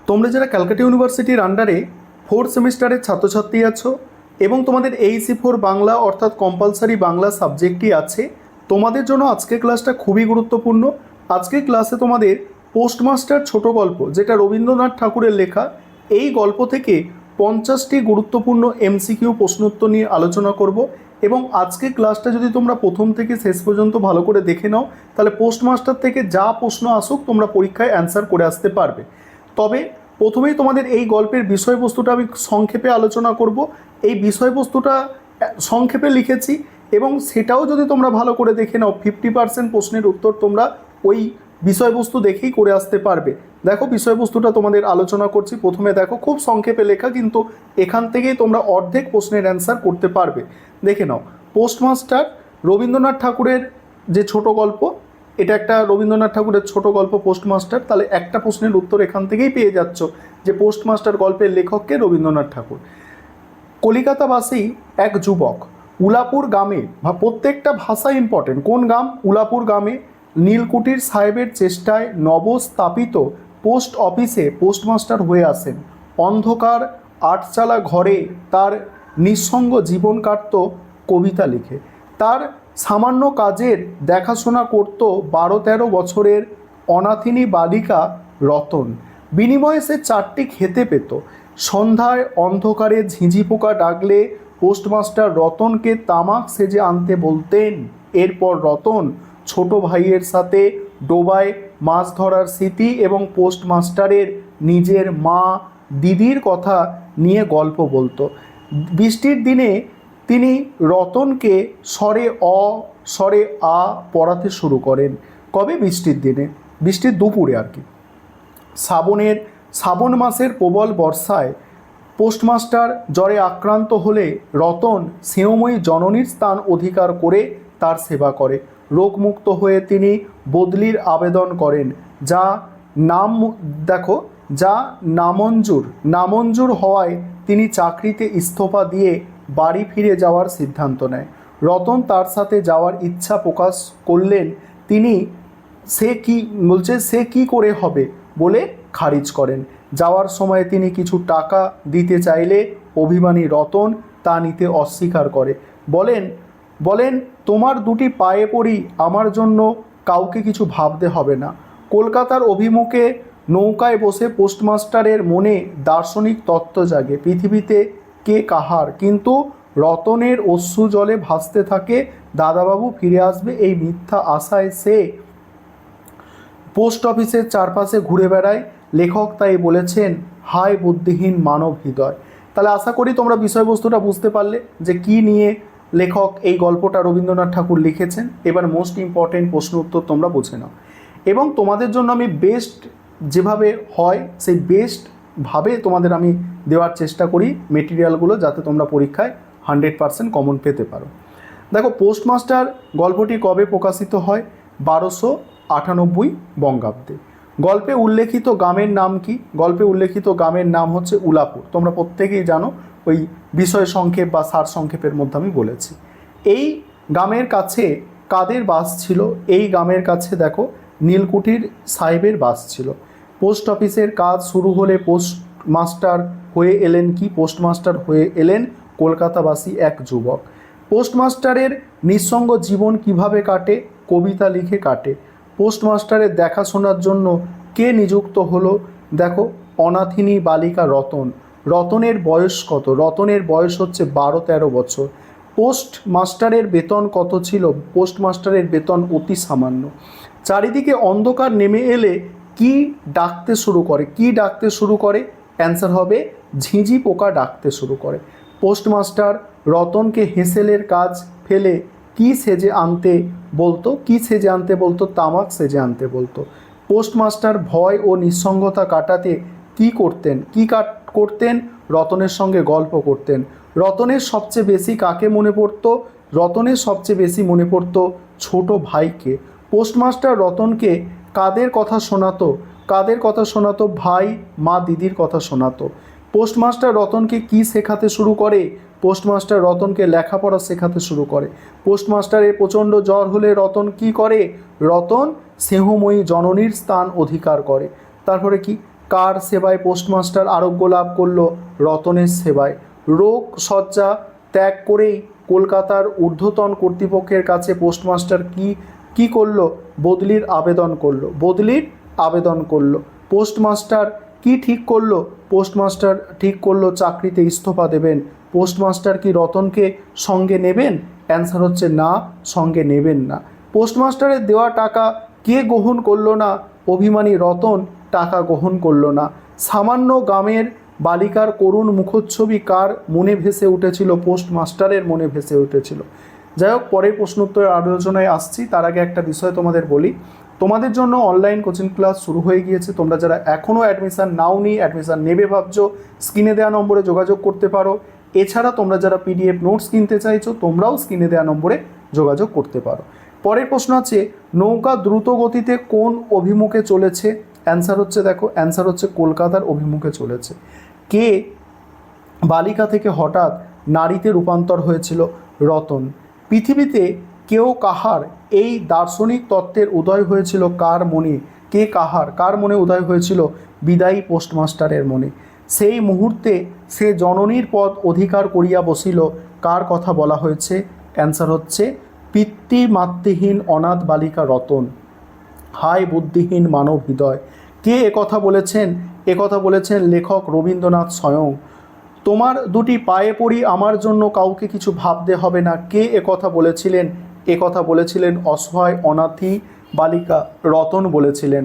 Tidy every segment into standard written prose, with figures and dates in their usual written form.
তোমরা যারা ক্যালকাটা ইউনিভার্সিটির আন্ডারে 4th সেমিস্টারের ছাত্রছাত্রী আছো এবং তোমাদের AC4 বাংলা অর্থাৎ কম্পালসারি বাংলা সাবজেক্টই আছে, তোমাদের জন্য আজকের ক্লাসটা খুবই গুরুত্বপূর্ণ। আজকের ক্লাসে তোমাদের পোস্টমাস্টার ছোট গল্প, যেটা রবীন্দ্রনাথ ঠাকুরের লেখা, এই গল্প থেকে 50টি গুরুত্বপূর্ণ MCQ প্রশ্নোত্তর নিয়ে আলোচনা করব। এবং আজকের ক্লাসটা যদি তোমরা প্রথম থেকে শেষ পর্যন্ত ভালো করে দেখে নাও, তাহলে পোস্টমাস্টার থেকে যা প্রশ্ন আসুক তোমরা পরীক্ষায় অ্যান্সার করে আসতে পারবে। তবে প্রথমেই তোমাদের এই গল্পের বিষয়বস্তুটা আমি সংক্ষেপে আলোচনা করব। এই বিষয়বস্তুটা সংক্ষেপে লিখেছি এবং সেটাও যদি তোমরা ভালো করে দেখে নাও, 50% প্রশ্নের উত্তর তোমরা ওই বিষয়বস্তু দেখেই করে আসতে পারবে। দেখো বিষয়বস্তুটা তোমাদের আলোচনা করছি। প্রথমে দেখো, খুব সংক্ষেপে লেখা, কিন্তু এখান থেকেই তোমরা অর্ধেক প্রশ্নের অ্যান্সার করতে পারবে। দেখে নাও, পোস্টমাস্টার রবীন্দ্রনাথ ঠাকুরের যে ছোট গল্প, এটা একটা রবীন্দ্রনাথ ঠাকুরের ছোট গল্প পোস্টমাস্টার। তাহলে একটা প্রশ্নের উত্তর এখান থেকেই পেয়ে যাচ্ছ যে পোস্টমাস্টার গল্পের লেখককে রবীন্দ্রনাথ ঠাকুর। কলিকাতাবাসী এক যুবক উলাপুর গ্রামে, প্রত্যেকটা ভাষা ইম্পর্টেন্ট, কোন গ্রাম? উলাপুর গ্রামে নীলকুঠির সাহেবের চেষ্টায় নবস্থাপিত পোস্ট অফিসে পোস্টমাস্টার হয়ে আসেন। অন্ধকার আটচালা ঘরে তার নিঃসঙ্গ জীবন কাটত কবিতা লিখে। তার সামান্য কাজের দেখাশোনা করত 12-13 বছরের অনাথিনী বালিকা রতন। বিনিময়ে সে 4টি খেতে পেত। সন্ধ্যায় অন্ধকারে ঝিঁঝি পোকা ডাকলে পোস্টমাস্টার রতনকে তামাক সেজে আনতে বলতেন। এরপর রতন ছোট ভাইয়ের সাথে ডোবায় মাছ ধরার স্মৃতি এবং পোস্টমাস্টারের নিজের মা দিদির কথা নিয়ে গল্প বলতো। বৃষ্টির দিনে তিনি রতনকে স্বরে অ স্বরে আ পড়াতে শুরু করেন। কবে? বৃষ্টির দিনে, বৃষ্টির দুপুরে আর কি। শ্রাবণ মাসের প্রবল বর্ষায় পোস্টমাস্টার জ্বরে আক্রান্ত হলে রতন স্নেহময়ী জননীর স্থান অধিকার করে তার সেবা করে। রোগমুক্ত হয়ে তিনি বদলির আবেদন করেন, যা নামঞ্জুর হওয়ায় তিনি চাকরিতে ইস্তফা দিয়ে বাড়ি ফিরে যাওয়ার সিদ্ধান্ত নেয়। রতন তার সাথে যাওয়ার ইচ্ছা প্রকাশ করলেন। তিনি সে কি করে হবে বলে খারিজ করেন। যাওয়ার সময় তিনি কিছু টাকা দিতে চাইলে অভিমানী রতন তা নিতে অস্বীকার করে। বলেন তোমার দুটি পায়ে পড়ি, আমার জন্য কাউকে কিছু ভাবতে হবে না। কলকাতার অভিমুখে নৌকায় বসে পোস্টমাস্টারের মনে দার্শনিক তত্ত্ব জাগে, পৃথিবীতে কে কাহার। কিন্তু রতনের অশ্রু জলে ভাসতে থাকে, দাদাবাবু ফিরে আসবে এই মিথ্যা আশায় সে পোস্ট অফিসের চারপাশে ঘুরে বেড়ায়। লেখক তাই বলেছেন, হায় বুদ্ধিহীন মানব হৃদয়। তাহলে আশা করি তোমরা বিষয়বস্তুটা বুঝতে পারলে যে কি নিয়ে লেখক এই গল্পটা রবীন্দ্রনাথ ঠাকুর লিখেছেন। এবার মোস্ট ইম্পর্টেন্ট প্রশ্ন উত্তর তোমরা বুঝে নাও এবং তোমাদের জন্য আমি বেস্ট যেভাবে হয় সেই বেস্টভাবে তোমাদের আমি দেওয়ার চেষ্টা করি মেটেরিয়ালগুলো, যাতে তোমরা পরীক্ষায় 100% কমন পেতে পারো। দেখো, পোস্টমাস্টার গল্পটি কবে প্রকাশিত হয়? 1298 বঙ্গাব্দে। গল্পে উল্লেখিত গ্রামের নাম কি? গল্পে উল্লেখিত গ্রামের নাম হচ্ছে উলাপুর। তোমরা প্রত্যেকেই জানো, ওই বিষয় সংক্ষেপ বা সার সংক্ষেপের মধ্যে আমি বলেছি। এই গ্রামের কাছে কাদের বাস ছিল? এই গ্রামের কাছে দেখো নীলকুঠির সাহেবের বাস ছিল। পোস্ট অফিসের কাজ শুরু হলে পোস্টমাস্টার হয়ে এলেন কলকাতাবাসী এক যুবক। পোস্টমাস্টারের নিঃসঙ্গ জীবন কিভাবে কাটে? কবিতা লিখে কাটে। পোস্টমাস্টারের দেখাশোনার জন্য কে নিযুক্ত হলো? দেখো, অনাথিনী বালিকা রতন। রতনের বয়স কত? রতনের বয়স হচ্ছে 12-13 বছর। পোস্টমাস্টারের বেতন কত ছিল? পোস্টমাস্টারের বেতন অতি সামান্য। চারিদিকে অন্ধকার নেমে এলে কি ডাকতে শুরু করে? অ্যান্সার হবে ঝিঁঝি পোকা ডাকতে শুরু করে। পোস্টমাস্টার রতনকে হেঁসেলের কাজ ফেলে কি সেজে আনতে বলতো? তামাক সেজে আনতে বলতো। পোস্টমাস্টার ভয় ও নিঃসঙ্গতা কাটাতে কি করতেন? রতনের সঙ্গে গল্প করতেন। রতনের সবচেয়ে বেশি কাকে মনে পড়তো? রতনের সবচেয়ে বেশি মনে পড়তো ছোট ভাইকে। পোস্টমাস্টার রতনকে কাদের কথা শোনাতো? ভাই, মা, দিদির কথা শোনাতো। পোস্টমাস্টার রতনকে কি শেখাতে শুরু করে? পোস্টমাস্টার রতনকে লেখাপড়া শেখাতে শুরু করে। পোস্টমাস্টারের প্রচণ্ড জ্বর হলে রতন কি করে? রতন স্নেহময়ী জননীর স্থান অধিকার করে। তারপরে কি? কার সেবায় পোস্টমাস্টার আরোগ্য লাভ করলো? রতনের সেবায়। রোগ শয্যা ত্যাগ করেই কলকাতার ঊর্ধ্বতন কর্তৃপক্ষের কাছে পোস্টমাস্টার কি করলো? বদলির আবেদন করলো। বদলির আবেদন করলো। পোস্টমাস্টার কি ঠিক করলো? পোস্টমাস্টার ঠিক করলো চাকরিতে ইস্তফা দেবেন। পোস্টমাস্টার কি রতনকে সঙ্গে নেবেন? অ্যান্সার হচ্ছে না, সঙ্গে নেবেন না। পোস্টমাস্টারের দেওয়া টাকা কে গ্রহণ করলো না? অভিমানী রতন টাকা গ্রহণ করলো না। সামান্য গ্রামের বালিকার করুণ মুখচ্ছবি কার মনে ভেসে উঠেছিল? পোস্টমাস্টারের মনে ভেসে উঠেছিল। যাই হোক, পরের প্রশ্নোত্তর আলোচনায় আসছি। তার আগে একটা বিষয় তোমাদের বলি, তোমাদের জন্য অনলাইন কোচিং ক্লাস শুরু হয়ে গিয়েছে। তোমরা যারা এখনও অ্যাডমিশান নাওনি, অ্যাডমিশান নেবে ভাবছো, স্ক্রিনে দেওয়া নম্বরে যোগাযোগ করতে পারো। এছাড়া তোমরা যারা পিডিএফ নোটস কিনতে চাইছো, তোমরাও স্ক্রিনে দেওয়া নম্বরে যোগাযোগ করতে পারো। পরের প্রশ্ন আছে, নৌকা দ্রুত গতিতে কোন অভিমুখে চলেছে? অ্যান্সার হচ্ছে, দেখো অ্যান্সার হচ্ছে কলকাতার অভিমুখে চলেছে। কে বালিকা থেকে হঠাৎ নারীতে রূপান্তর হয়েছিল? রতন। পৃথিবীতে কেউ কাহার এই দার্শনিক তত্ত্বের উদয় হয়েছিল কার মনে? কে কার মনে উদয় হয়েছিল? বিদায়ী পোস্টমাস্টারের মনে। সেই মুহূর্তে সে জননীর পদ অধিকার করিয়া বসিল। কার কথা বলা হয়েছে? অ্যান্সার হচ্ছে পিতৃমাতৃহীন অনাথ বালিকা রতন। হায় বুদ্ধিহীন মানব হৃদয়। কে একথা বলেছেন? একথা বলেছেন লেখক রবীন্দ্রনাথ স্বয়ং। তোমার দুটি পায়ে পড়ি, আমার জন্য কাউকে কিছু ভাবতে হবে না। কে একথা বলেছিলেন? একথা বলেছিলেন অসহায় অনাথী বালিকা রতন বলেছিলেন।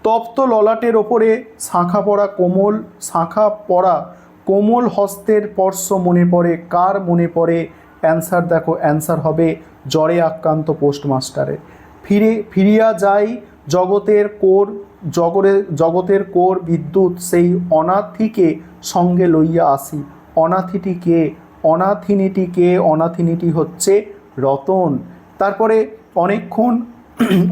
তপ্ত ললাটের ওপরে শাঁখা পড়া কোমল হস্তের স্পর্শ মনে পড়ে। কার মনে পড়ে? অ্যান্সার দেখো, অ্যান্সার হবে জ্বরে আক্রান্ত পোস্টমাস্টারের। ফিরিয়া যাই জগতের কোর বিদ্যুৎ, সেই অনাথীকে সঙ্গে লইয়া আসি। অনাথীটি কে? অনাথিনীটি কে? অনাথিনীটি হচ্ছে রতন। তারপরে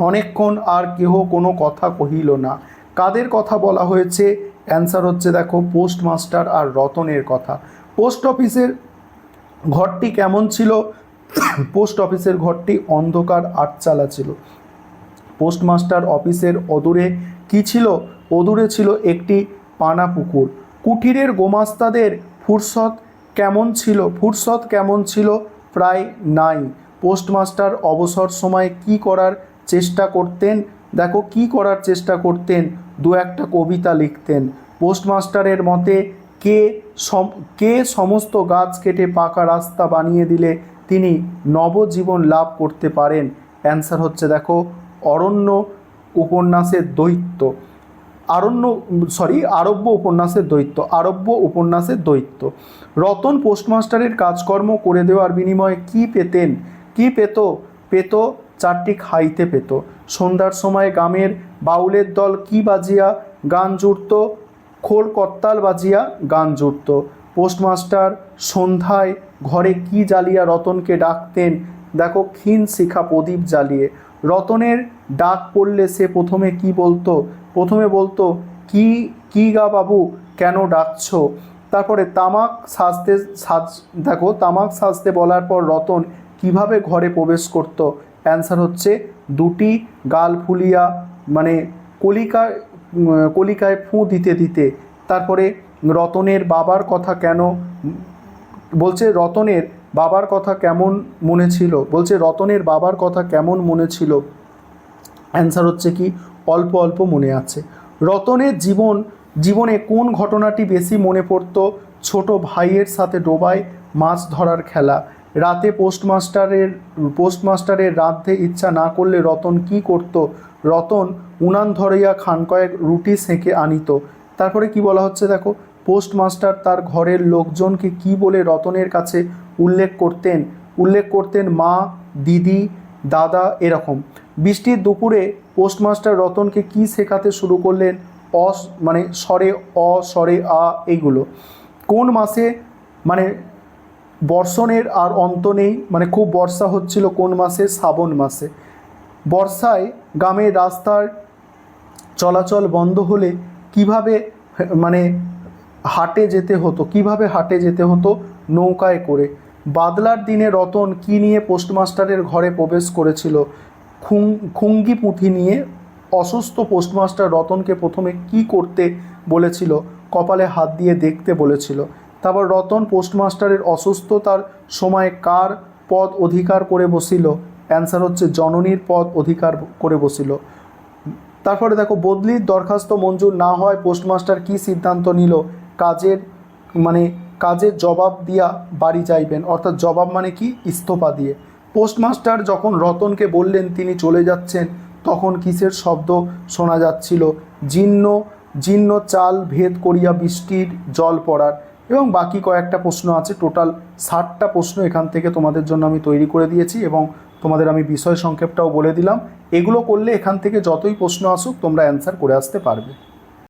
অনেকক্ষণ আর কেহ কোনো কথা কহিল না। কাদের কথা বলা হয়েছে? অ্যান্সার হচ্ছে দেখো পোস্টমাস্টার আর রতনের কথা। পোস্ট অফিসের ঘরটি কেমন ছিল? পোস্ট অফিসের ঘরটি অন্ধকার আটচালা ছিল। পোস্টমাস্টার অফিসের অদূরে কি ছিল? অদূরে ছিল একটি পানা পুকুর। কুঠিরের গোমাস্তাদের ফুরসত কেমন ছিল? প্রায় নাই। পোস্টমাস্টার অবসর সময় কি করার চেষ্টা করতেন? দেখো কি করার চেষ্টা করতেন? দু একটা কবিতা লিখতেন। পোস্টমাস্টারের মতে কে সমস্ত গাছ কেটে পাকা রাস্তা বানিয়ে দিলে তিনি নবজীবন লাভ করতে পারেন? অ্যান্সার হচ্ছে দেখো আরব্য উপন্যাসের দৈত্য। রতন পোস্টমাস্টারের কাজকর্ম করে দেওয়ার বিনিময়ে কি পেত? চারটি খাইতে পেত। সন্ধ্যার সময় গ্রামের বাউলের দল কি বাজিয়া গান জুড়ত? খোল করতাল বাজিয়া গান জুড়ত। পোস্টমাস্টার সন্ধ্যায় ঘরে কি জ্বালিয়া রতনকে ডাকতেন? দেখো ক্ষীণ শিখা প্রদীপ জ্বালিয়ে। রতনের ডাক পড়লে সে প্রথমে কি বলতো? প্রথমে বলতো কি গা বাবু, কেন ডাকছো? তারপরে তামাক সাজতে বলার পর রতন কিভাবে ঘরে প্রবেশ করত? অ্যান্সার হচ্ছে দুটি গাল ফুলিয়া, মানে কলিকায় ফুঁ দিতে দিতে। তারপরে রতনের বাবার কথা কেমন মনে ছিল? অ্যান্সার হচ্ছে কি অল্প অল্প মনে আছে। রতনের জীবনে কোন ঘটনাটি বেশি মনে পড়তো? ছোট ভাইয়ের সাথে ডোবায় মাছ ধরার খেলা। রাতে পোস্টমাস্টারের রাঁধতে ইচ্ছা না করলে রতন কি করত? রতন উনান ধরিয়া খানকয়েক রুটি সেঁকে আনিত। তারপরে কি বলা হচ্ছে দেখো, পোস্টমাস্টার তার ঘরের লোকজনকে কি বলে রতনের কাছে উল্লেখ করতেন মা, দিদি, দাদা, এরকম। বৃষ্টির দুপুরে পোস্টমাস্টার রতনকে কি শেখাতে শুরু করলেন? স্বরে অ, স্বরে আ, এইগুলো। কোন মাসে, বর্ষণের আর অন্ত নেই, খুব বর্ষা হচ্ছিল কোন মাসে? শ্রাবণ মাসে। বর্ষায় গ্রামের রাস্তার চলাচল বন্ধ হলে কিভাবে হাটে যেতে হতো? নৌকায় করে। বাদলার দিনে রতন কি নিয়ে পোস্টমাস্টারের ঘরে প্রবেশ করেছিল? খুঙ্গি পুঁথি নিয়ে। অসুস্থ পোস্টমাস্টার রতনকে প্রথমে কি করতে বলেছিল, কপালে হাত দিয়ে দেখতে বলেছিল। তারপর রতন পোস্টমাস্টারের অসুস্থতার সময় কার পদ অধিকার করে বসিল? অ্যান্সার হচ্ছে জননীর পদ অধিকার করে বসিল। তারপরে দেখো, বদলির দরখাস্ত মঞ্জুর না হয় পোস্টমাস্টার কি সিদ্ধান্ত নিল? কাজের মানে কাজের জবাব দিয়া বাড়ি যাইবেন, অর্থাৎ জবাব মানে কি, ইস্তফা দিয়ে। পোস্টমাস্টার যখন রতনকে বললেন তিনি চলে যাচ্ছেন, তখন কিসের শব্দ শোনা যাচ্ছিল? জীর্ণ জীর্ণ চাল ভেদ করিয়া বৃষ্টির জল পড়ার। এবং বাকি কয়েকটা প্রশ্ন আছে, টোটাল 60টা প্রশ্ন এখান থেকে তোমাদের জন্য আমি তৈরি করে দিয়েছি এবং তোমাদের আমি বিষয় সংক্ষেপটাও বলে দিলাম। এগুলো করলে এখান থেকে যতই প্রশ্ন আসুক তোমরা অ্যান্সার করে আসতে পারবে।